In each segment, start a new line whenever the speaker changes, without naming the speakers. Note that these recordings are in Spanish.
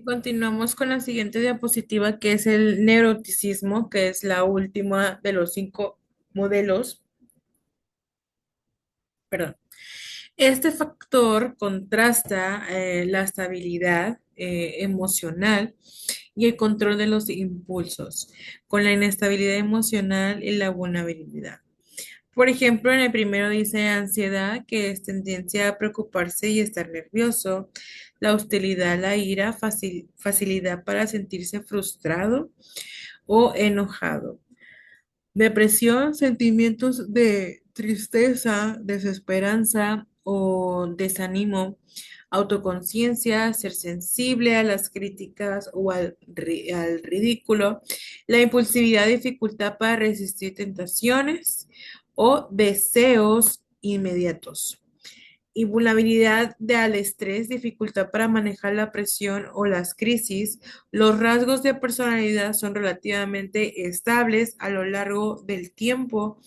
Continuamos con la siguiente diapositiva, que es el neuroticismo, que es la última de los cinco modelos. Perdón. Este factor contrasta la estabilidad emocional y el control de los impulsos con la inestabilidad emocional y la vulnerabilidad. Por ejemplo, en el primero dice ansiedad, que es tendencia a preocuparse y estar nervioso, la hostilidad, la ira, facilidad para sentirse frustrado o enojado. Depresión, sentimientos de tristeza, desesperanza o desánimo. Autoconciencia, ser sensible a las críticas o al ridículo. La impulsividad, dificultad para resistir tentaciones o deseos inmediatos y vulnerabilidad al estrés, dificultad para manejar la presión o las crisis. Los rasgos de personalidad son relativamente estables a lo largo del tiempo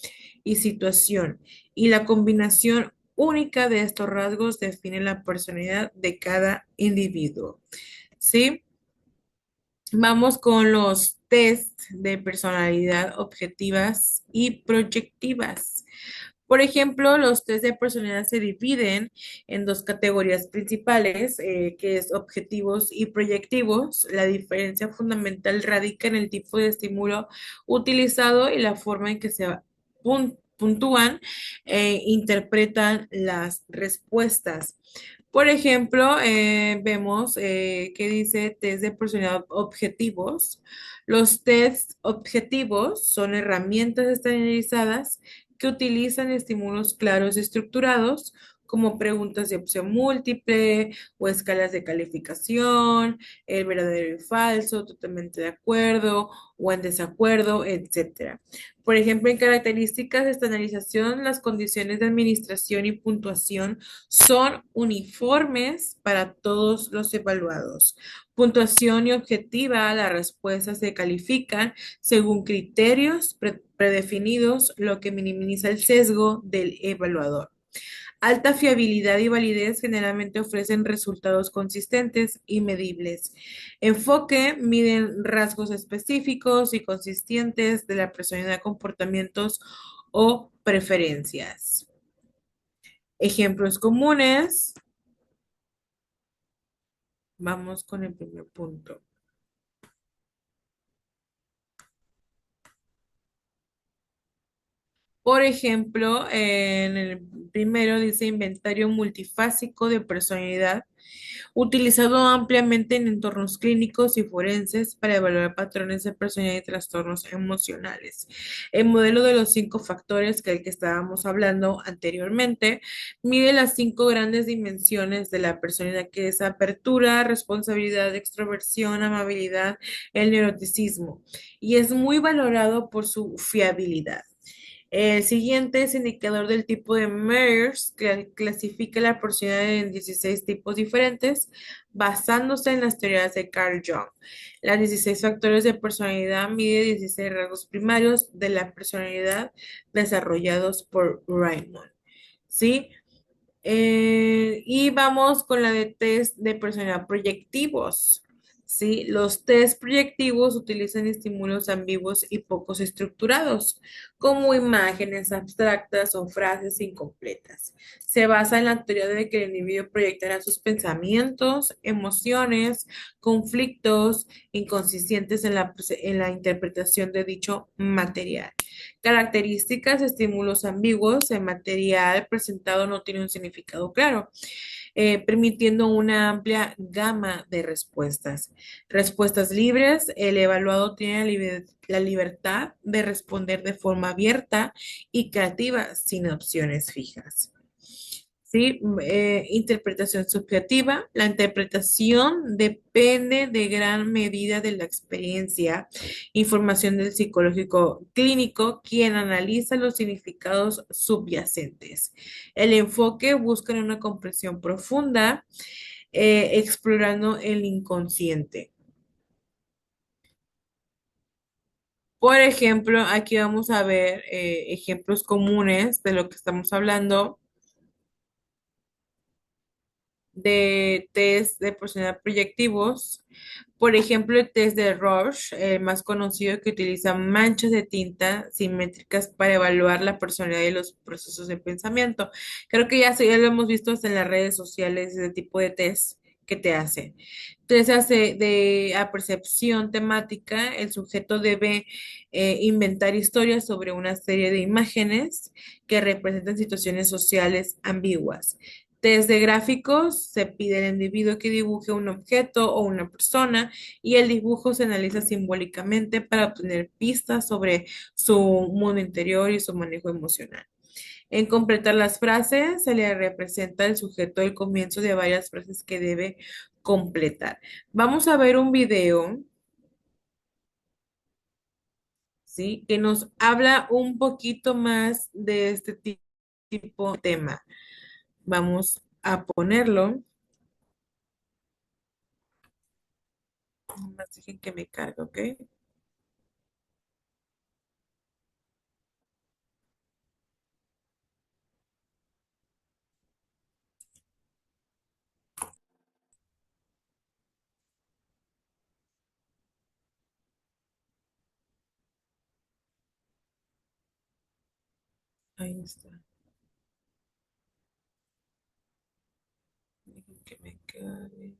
y situación, y la combinación única de estos rasgos define la personalidad de cada individuo. ¿Sí? Vamos con los test de personalidad objetivas y proyectivas. Por ejemplo, los test de personalidad se dividen en dos categorías principales, que es objetivos y proyectivos. La diferencia fundamental radica en el tipo de estímulo utilizado y la forma en que se puntúan e interpretan las respuestas. Por ejemplo, vemos que dice test de personalidad objetivos. Los tests objetivos son herramientas estandarizadas que utilizan estímulos claros y estructurados, como preguntas de opción múltiple o escalas de calificación, el verdadero y falso, totalmente de acuerdo o en desacuerdo, etcétera. Por ejemplo, en características de estandarización, las condiciones de administración y puntuación son uniformes para todos los evaluados. Puntuación y objetiva, las respuestas se califican según criterios predefinidos, lo que minimiza el sesgo del evaluador. Alta fiabilidad y validez generalmente ofrecen resultados consistentes y medibles. Enfoque miden rasgos específicos y consistentes de la personalidad, comportamientos o preferencias. Ejemplos comunes. Vamos con el primer punto. Por ejemplo, en el primero dice inventario multifásico de personalidad, utilizado ampliamente en entornos clínicos y forenses para evaluar patrones de personalidad y trastornos emocionales. El modelo de los cinco factores, que el que estábamos hablando anteriormente, mide las cinco grandes dimensiones de la personalidad, que es apertura, responsabilidad, extroversión, amabilidad, el neuroticismo, y es muy valorado por su fiabilidad. El siguiente es indicador del tipo de Myers, que clasifica la personalidad en 16 tipos diferentes, basándose en las teorías de Carl Jung. Las 16 factores de personalidad mide 16 rasgos primarios de la personalidad desarrollados por Raymond. ¿Sí? Y vamos con la de test de personalidad proyectivos. ¿Sí? Los test proyectivos utilizan estímulos ambiguos y pocos estructurados, como imágenes abstractas o frases incompletas. Se basa en la teoría de que el individuo proyectará sus pensamientos, emociones, conflictos inconsistentes en la interpretación de dicho material. Características, estímulos ambiguos, el material presentado no tiene un significado claro, permitiendo una amplia gama de respuestas. Respuestas libres, el evaluado tiene la libertad de responder de forma abierta y creativa sin opciones fijas. ¿Sí? Interpretación subjetiva. La interpretación depende de gran medida de la experiencia, información del psicológico clínico, quien analiza los significados subyacentes. El enfoque busca una comprensión profunda, explorando el inconsciente. Por ejemplo, aquí vamos a ver ejemplos comunes de lo que estamos hablando. de test de personalidad proyectivos. Por ejemplo, el test de Roche, el más conocido, que utiliza manchas de tinta simétricas para evaluar la personalidad y los procesos de pensamiento. Creo que ya lo hemos visto hasta en las redes sociales, ese tipo de test que te hace. Entonces, hace de a percepción temática, el sujeto debe inventar historias sobre una serie de imágenes que representan situaciones sociales ambiguas. Desde gráficos se pide al individuo que dibuje un objeto o una persona y el dibujo se analiza simbólicamente para obtener pistas sobre su mundo interior y su manejo emocional. En completar las frases se le representa el sujeto el comienzo de varias frases que debe completar. Vamos a ver un video, ¿sí? Que nos habla un poquito más de este tipo de tema. Vamos a ponerlo. Más dejen que me cargue, ¿ok? Ahí está. Dejen que me cargue.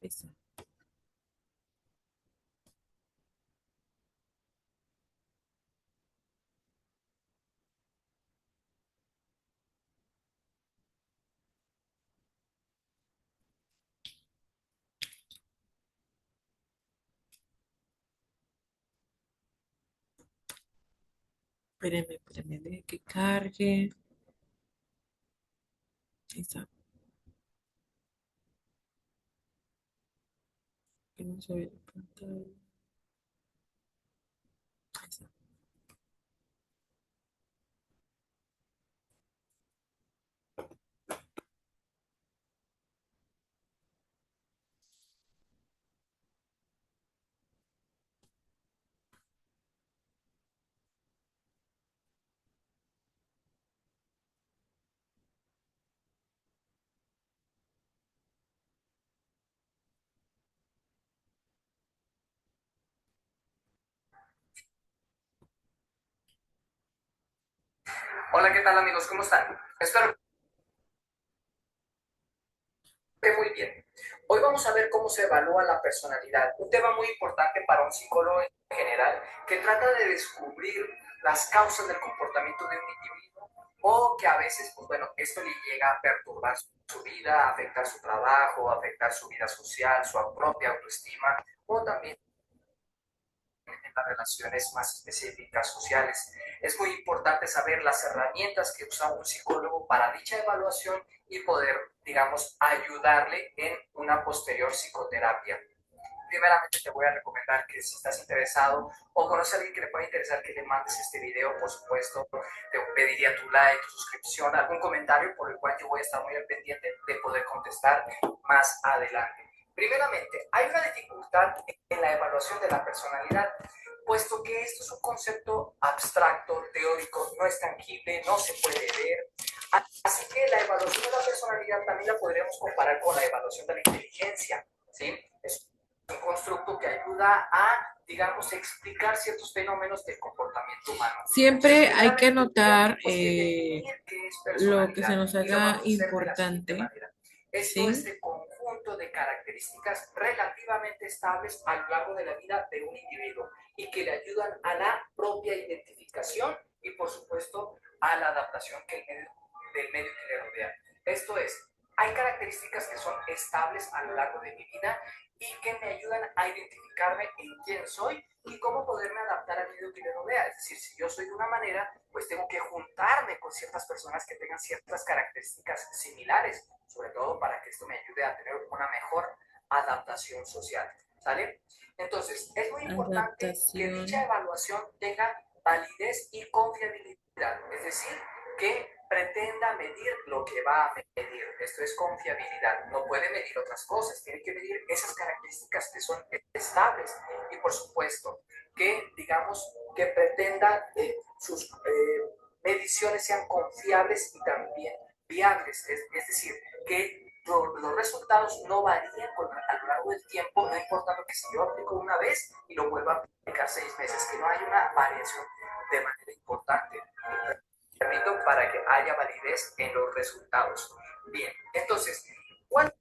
Ahí está. Espérenme, deje que cargue. Ahí está. Que no se ve la pantalla. Ahí está.
Hola, ¿qué tal amigos? ¿Cómo están? Espero que muy bien. Hoy vamos a ver cómo se evalúa la personalidad, un tema muy importante para un psicólogo en general que trata de descubrir las causas del comportamiento de un individuo o que a veces, pues bueno, esto le llega a perturbar su vida, afectar su trabajo, afectar su vida social, su propia autoestima o también en las relaciones más específicas sociales. Es muy importante saber las herramientas que usa un psicólogo para dicha evaluación y poder, digamos, ayudarle en una posterior psicoterapia. Primeramente te voy a recomendar que si estás interesado o conoces a alguien que le pueda interesar que le mandes este video, por supuesto, te pediría tu like, tu suscripción, algún comentario por el cual yo voy a estar muy al pendiente de poder contestar más adelante. Primeramente, hay una dificultad en la evaluación de la personalidad, puesto que esto es un concepto abstracto, teórico, no es tangible, no se puede ver. Así que la evaluación de la personalidad también la podríamos comparar con la evaluación de la inteligencia, ¿sí? Es un constructo que ayuda a, digamos, explicar ciertos fenómenos del comportamiento humano. Entonces,
Siempre hay que
primeramente
anotar
tenemos que definir qué es
lo que se
personalidad
nos
y lo
haga
vamos a hacer de la siguiente
importante,
manera. Esto es
¿sí?
de conjunto de características relativamente estables a lo largo de la vida de un individuo y que le ayudan a la propia identificación y, por supuesto, a la adaptación del medio que le rodea. Esto es, hay características que son estables a lo largo de mi vida y que me ayudan a identificarme en quién soy y cómo poderme adaptar al medio que me rodea. Es decir, si yo soy de una manera, pues pues tengo que juntarme con ciertas personas que tengan ciertas características similares, sobre todo para que esto me ayude a tener una mejor adaptación social, ¿sale? Entonces, es muy importante que dicha
Adaptación.
evaluación tenga validez y confiabilidad, es decir, que pretenda medir lo que va a medir. Esto es confiabilidad. No puede medir otras cosas, tiene que medir esas características que son estables. Y por supuesto, que digamos que pretenda sus mediciones sean confiables y también viables. Es decir, que los resultados no varían a lo largo del tiempo, no importando que si yo aplico una vez y lo vuelva a aplicar 6 meses, que no hay una variación de manera importante, repito, para que haya validez en los resultados. Bien, entonces, ¿cuáles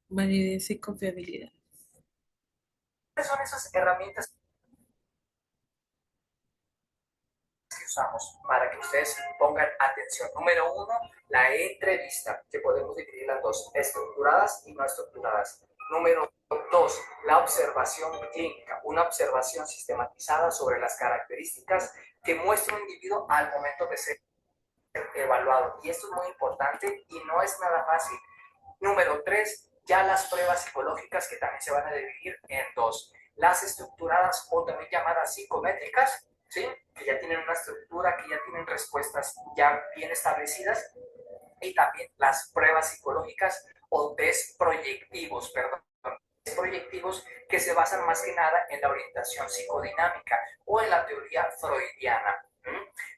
Validez y confiabilidad.
son esas herramientas que usamos para que ustedes pongan atención? Número uno, la entrevista, que podemos dividir las dos, estructuradas y no estructuradas. Número dos, la observación clínica, una observación sistematizada sobre las características que muestra un individuo al momento de ser evaluado. Y esto es muy importante y no es nada fácil. Número tres, ya las pruebas psicológicas, que también se van a dividir en dos. Las estructuradas, o también llamadas psicométricas, ¿sí? Que ya tienen una estructura, que ya tienen respuestas ya bien establecidas. Y también las pruebas psicológicas o test proyectivos, perdón, proyectivos que se basan más que nada en la orientación psicodinámica o en la teoría freudiana.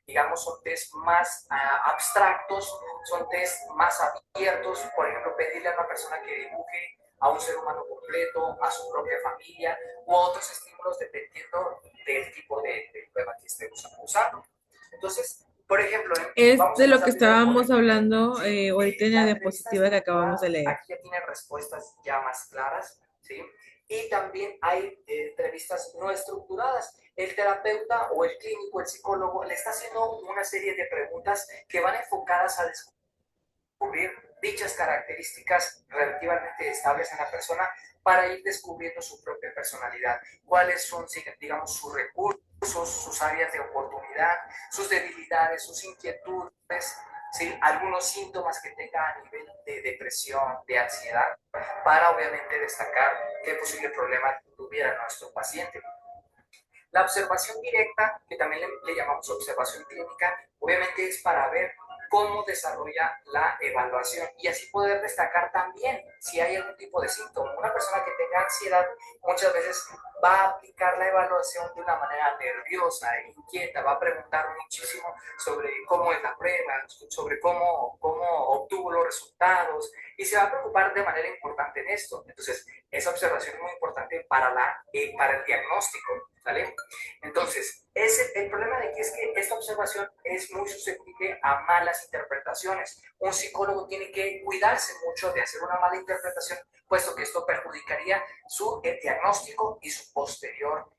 Digamos, son test más abstractos, son test más abiertos. Por ejemplo, pedirle a una persona que dibuje a un ser humano completo, a su propia familia, u otros estímulos dependiendo del tipo de prueba que esté usando. Entonces, por ejemplo,
Es
vamos
de
a
lo que
pasar primero por
estábamos
ejemplo,
hablando
¿sí?
ahorita en la
La entrevista
diapositiva que acabamos de
estructurada,
leer.
aquí ya tiene respuestas ya más claras, ¿sí? Y también hay entrevistas no estructuradas. El terapeuta o el clínico, el psicólogo, le está haciendo una serie de preguntas que van enfocadas a descubrir dichas características relativamente estables en la persona para ir descubriendo su propia personalidad, cuáles son, digamos, sus recursos, sus áreas de oportunidad, sus debilidades, sus inquietudes, ¿sí? Algunos síntomas que tenga a nivel de depresión, de ansiedad, para obviamente destacar qué posible problema tuviera nuestro paciente. La observación directa, que también le llamamos observación clínica, obviamente es para ver cómo desarrolla la evaluación y así poder destacar también si hay algún tipo de síntoma. Una persona que tenga ansiedad muchas veces va a aplicar la evaluación de una manera nerviosa e inquieta, va a preguntar muchísimo sobre cómo es la prueba, sobre cómo obtuvo los resultados y se va a preocupar de manera importante en esto. Entonces, esa observación es muy importante para el diagnóstico, ¿sale? Entonces, el problema de aquí es que esta observación es muy susceptible a malas interpretaciones. Un psicólogo tiene que cuidarse mucho de hacer una mala interpretación, puesto que esto perjudicaría su diagnóstico y su posterior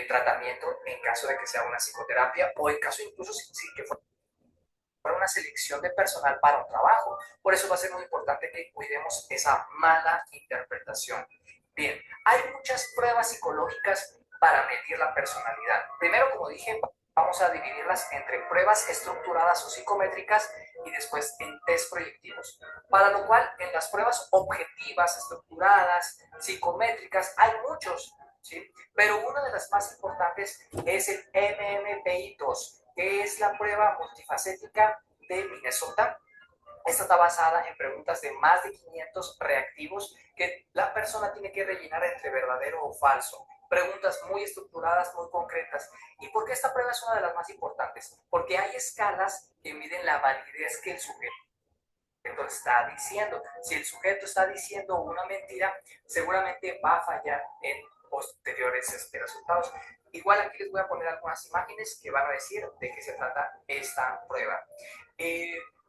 tratamiento en caso de que sea una psicoterapia o en caso incluso si que fuera una selección de personal para un trabajo. Por eso va a ser muy importante que cuidemos esa mala interpretación. Bien, hay muchas pruebas psicológicas para medir la personalidad. Primero, como dije, vamos a dividirlas entre pruebas estructuradas o psicométricas y después en test proyectivos. Para lo cual, en las pruebas objetivas, estructuradas, psicométricas, hay muchos, ¿sí? Pero una de las más importantes es el MMPI-2, que es la prueba multifacética de Minnesota. Esta está basada en preguntas de más de 500 reactivos que la persona tiene que rellenar entre verdadero o falso. Preguntas muy estructuradas, muy concretas. ¿Y por qué esta prueba es una de las más importantes? Porque hay escalas que miden la validez que el sujeto está diciendo. Si el sujeto está diciendo una mentira, seguramente va a fallar en posteriores resultados. Igual aquí les voy a poner algunas imágenes que van a decir de qué se trata esta prueba.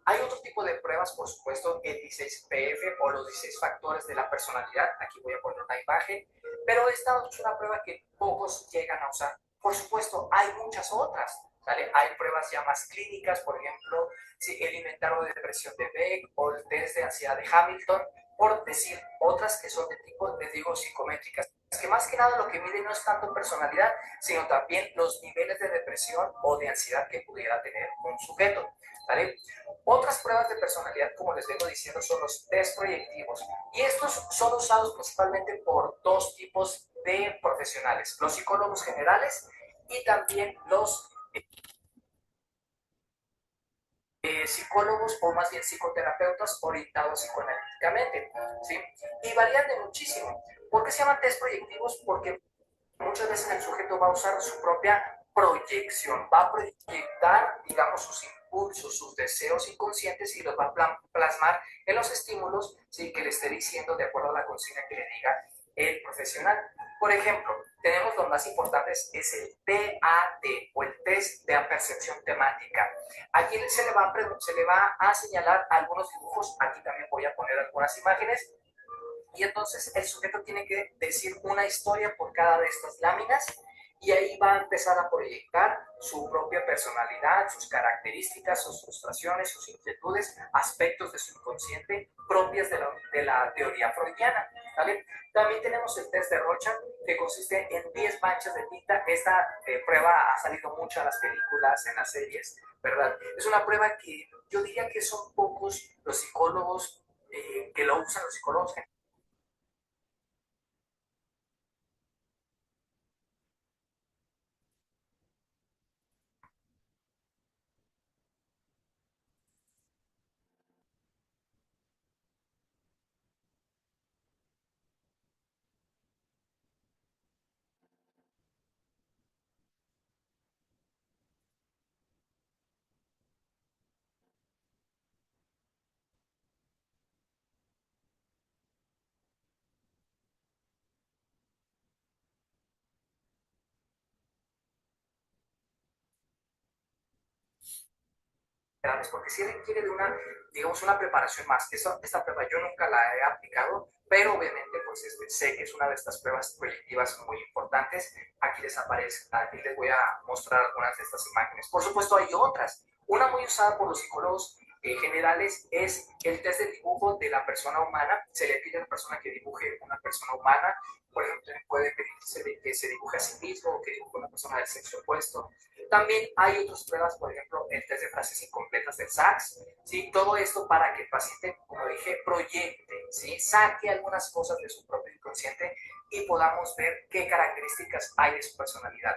Hay otro tipo de pruebas, por supuesto, el 16PF o los 16 factores de la personalidad. Aquí voy a poner una imagen, pero esta es una prueba que pocos llegan a usar. Por supuesto, hay muchas otras, ¿vale? Hay pruebas ya más clínicas, por ejemplo, el inventario de depresión de Beck o el test de ansiedad de Hamilton, por decir otras que son de tipo, les digo, psicométricas, que más que nada lo que mide no es tanto personalidad, sino también los niveles de depresión o de ansiedad que pudiera tener un sujeto. ¿Vale? Otras pruebas de personalidad, como les vengo diciendo, son los test proyectivos. Y estos son usados principalmente por dos tipos de profesionales, los psicólogos generales y también los psicólogos o más bien psicoterapeutas orientados psicoanalíticamente, ¿sí? Y varían de muchísimo. ¿Por qué se llaman test proyectivos? Porque muchas veces el sujeto va a usar su propia proyección, va a proyectar, digamos, sus impulsos, sus deseos inconscientes y los va a plasmar en los estímulos, ¿sí? Que le esté diciendo de acuerdo a la consigna que le diga el profesional. Por ejemplo, tenemos los más importantes, es el TAT o el test de apercepción temática. Aquí se le va a señalar algunos dibujos, aquí también voy a poner algunas imágenes, y entonces el sujeto tiene que decir una historia por cada de estas láminas y ahí va a empezar a proyectar su propia personalidad, sus características, sus frustraciones, sus inquietudes, aspectos de su inconsciente propias de la teoría freudiana. ¿Vale? También tenemos el test de Rorschach, que consiste en 10 manchas de tinta. Esta prueba ha salido mucho en las películas, en las series, ¿verdad? Es una prueba que yo diría que son pocos los psicólogos que lo usan, los psicólogos generales, porque sí requiere de una, digamos, una preparación más. Esta prueba yo nunca la he aplicado, pero obviamente pues sé que es una de estas pruebas proyectivas muy importantes. Aquí les aparece, aquí les voy a mostrar algunas de estas imágenes. Por supuesto hay otras. Una muy usada por los psicólogos generales es el test de dibujo de la persona humana. Se le pide a la persona que dibuje una persona humana. Por ejemplo, puede pedirse que se dibuje a sí mismo o que dibuje una persona del sexo opuesto. También hay otras pruebas, por ejemplo, el test de frases incompletas del SACS, ¿sí? Todo esto para que el paciente, como dije, proyecte, ¿sí? Saque algunas cosas de su propio inconsciente y podamos ver qué características hay de su personalidad.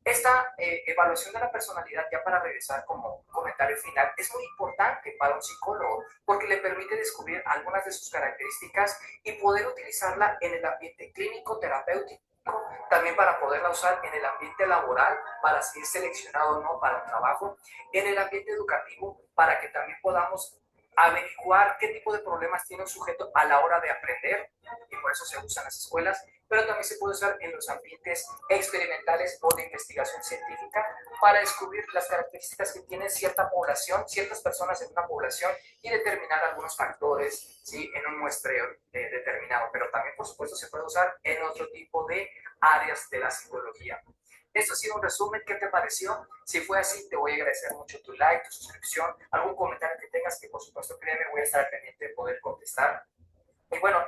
Esta evaluación de la personalidad, ya para regresar como comentario final, es muy importante para un psicólogo porque le permite descubrir algunas de sus características y poder utilizarla en el ambiente clínico terapéutico, también para poderla usar en el ambiente laboral, para ser seleccionado o no para un trabajo, en el ambiente educativo, para que también podamos averiguar qué tipo de problemas tiene un sujeto a la hora de aprender, y por eso se usa en las escuelas, pero también se puede usar en los ambientes experimentales o de investigación científica para descubrir las características que tiene cierta población, ciertas personas en una población y determinar algunos factores, ¿sí? En un muestreo determinado, pero también por supuesto se puede usar en otro tipo de áreas de la psicología. Esto ha sido un resumen. ¿Qué te pareció? Si fue así, te voy a agradecer mucho tu like, tu suscripción, algún comentario que tengas, que por supuesto, créeme, voy a estar pendiente de poder contestar. Y bueno,